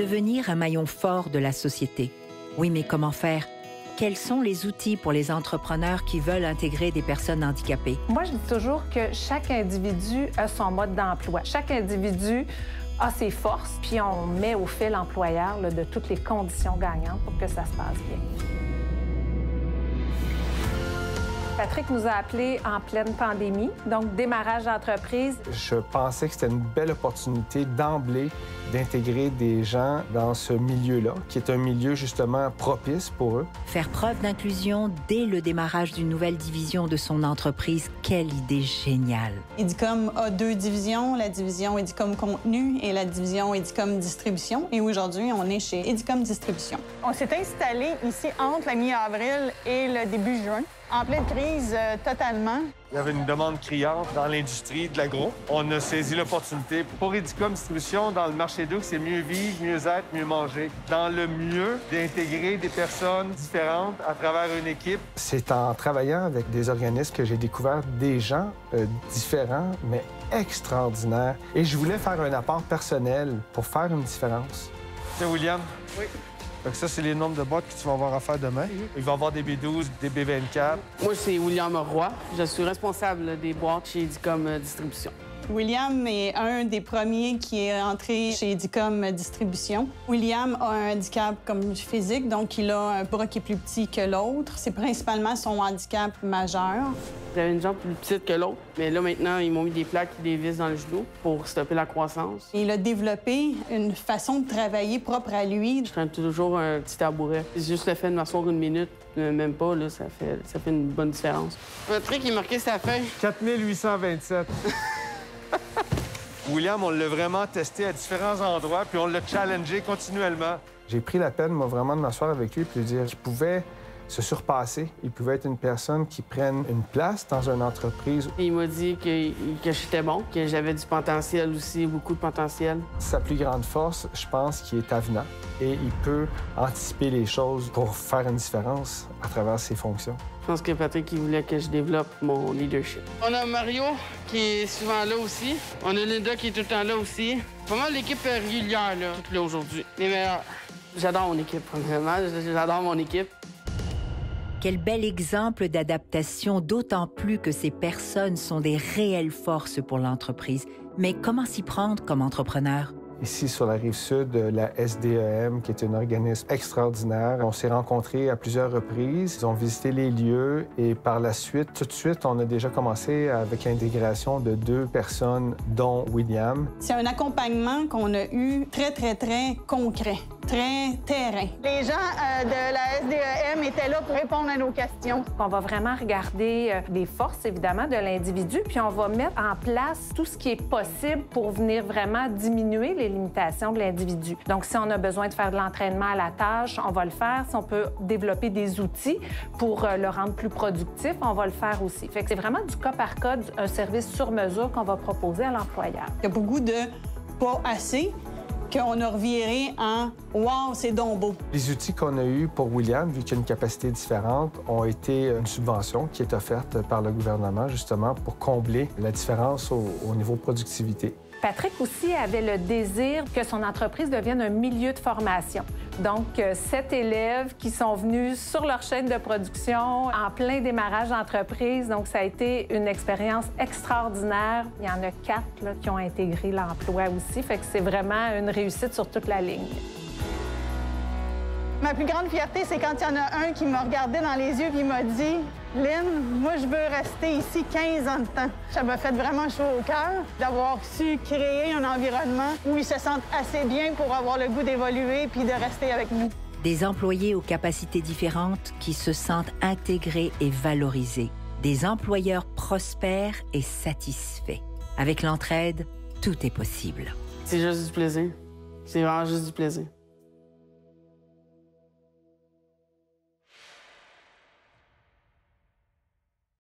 devenir un maillon fort de la société. Oui, mais comment faire? Quels sont les outils pour les entrepreneurs qui veulent intégrer des personnes handicapées? Moi, je dis toujours que chaque individu a son mode d'emploi. Chaque individu a ses forces, puis on met au fait l'employeur de toutes les conditions gagnantes pour que ça se passe bien. Patrick nous a appelés en pleine pandémie, donc démarrage d'entreprise. Je pensais que c'était une belle opportunité d'emblée d'intégrer des gens dans ce milieu-là, qui est un milieu justement propice pour eux. Faire preuve d'inclusion dès le démarrage d'une nouvelle division de son entreprise, quelle idée géniale! Edicom a 2 divisions, la division Edicom Contenu et la division Edicom Distribution. Et aujourd'hui, on est chez Edicom Distribution. On s'est installé ici entre la mi-avril et le début juin, en pleine crise totalement. Il y avait une demande criante dans l'industrie de l'agro. On a saisi l'opportunité. Pour Edicom Distribution, dans le marché d'eau, c'est mieux vivre, mieux être, mieux manger. Dans le mieux d'intégrer des personnes différentes à travers une équipe. C'est en travaillant avec des organismes que j'ai découvert des gens différents, mais extraordinaires. Et je voulais faire un apport personnel pour faire une différence. C'est William? Oui. Donc ça, c'est les nombres de boîtes que tu vas avoir à faire demain. Il va y avoir des B12, des B24. Moi, c'est William Roy. Je suis responsable des boîtes chez Edicom Distribution. William est un des premiers qui est entré chez Edicom Distribution. William a un handicap comme physique, donc il a un bras qui est plus petit que l'autre. C'est principalement son handicap majeur. J'avais une jambe plus petite que l'autre, mais là, maintenant, ils m'ont mis des plaques et des vis dans le genou pour stopper la croissance. Il a développé une façon de travailler propre à lui. Je traîne toujours un petit tabouret. C'est juste le fait de m'asseoir une minute, même pas, là, ça fait une bonne différence. Patrick, il a marqué sa feuille. 4827. William, on l'a vraiment testé à différents endroits, puis on l'a challengé continuellement. J'ai pris la peine, moi, vraiment de m'asseoir avec lui et de dire qu'il pouvait se surpasser. Il pouvait être une personne qui prenne une place dans une entreprise. Il m'a dit que j'étais bon, que j'avais du potentiel aussi, beaucoup de potentiel. Sa plus grande force, je pense, qu'il est avenant et il peut anticiper les choses pour faire une différence à travers ses fonctions. Je pense que Patrick, il voulait que je développe mon leadership. On a Mario, qui est souvent là aussi. On a Linda, qui est tout le temps là aussi. Pas mal l'équipe régulière, là, toute là aujourd'hui. Les meilleurs. J'adore mon équipe, vraiment. J'adore mon équipe. Quel bel exemple d'adaptation, d'autant plus que ces personnes sont des réelles forces pour l'entreprise. Mais comment s'y prendre comme entrepreneur? Ici, sur la Rive-Sud, la SDEM, qui est un organisme extraordinaire. On s'est rencontrés à plusieurs reprises. Ils ont visité les lieux et par la suite, tout de suite, on a déjà commencé avec l'intégration de 2 personnes, dont William. C'est un accompagnement qu'on a eu très concret, très terrain. Les gens de la SDEM étaient là pour répondre à nos questions. On va vraiment regarder les forces, évidemment, de l'individu, puis on va mettre en place tout ce qui est possible pour venir vraiment diminuer les limitations de l'individu. Donc, si on a besoin de faire de l'entraînement à la tâche, on va le faire. Si on peut développer des outils pour le rendre plus productif, on va le faire aussi. Fait que c'est vraiment du cas par cas, un service sur mesure qu'on va proposer à l'employeur. Il y a beaucoup de pas assez qu'on a reviré en « wow, c'est donc beau ». Les outils qu'on a eus pour William, vu qu'il y a une capacité différente, ont été une subvention qui est offerte par le gouvernement, justement, pour combler la différence au niveau productivité. Patrick aussi avait le désir que son entreprise devienne un milieu de formation. Donc, 7 élèves qui sont venus sur leur chaîne de production en plein démarrage d'entreprise. Donc, ça a été une expérience extraordinaire. Il y en a 4 là, qui ont intégré l'emploi aussi. Fait que c'est vraiment une réussite sur toute la ligne. Ma plus grande fierté, c'est quand il y en a un qui m'a regardé dans les yeux et m'a dit « Lynn, moi, je veux rester ici 15 ans de temps. » Ça m'a fait vraiment chaud au cœur d'avoir su créer un environnement où ils se sentent assez bien pour avoir le goût d'évoluer puis de rester avec nous. Des employés aux capacités différentes qui se sentent intégrés et valorisés. Des employeurs prospères et satisfaits. Avec l'entraide, tout est possible. C'est juste du plaisir. C'est vraiment juste du plaisir.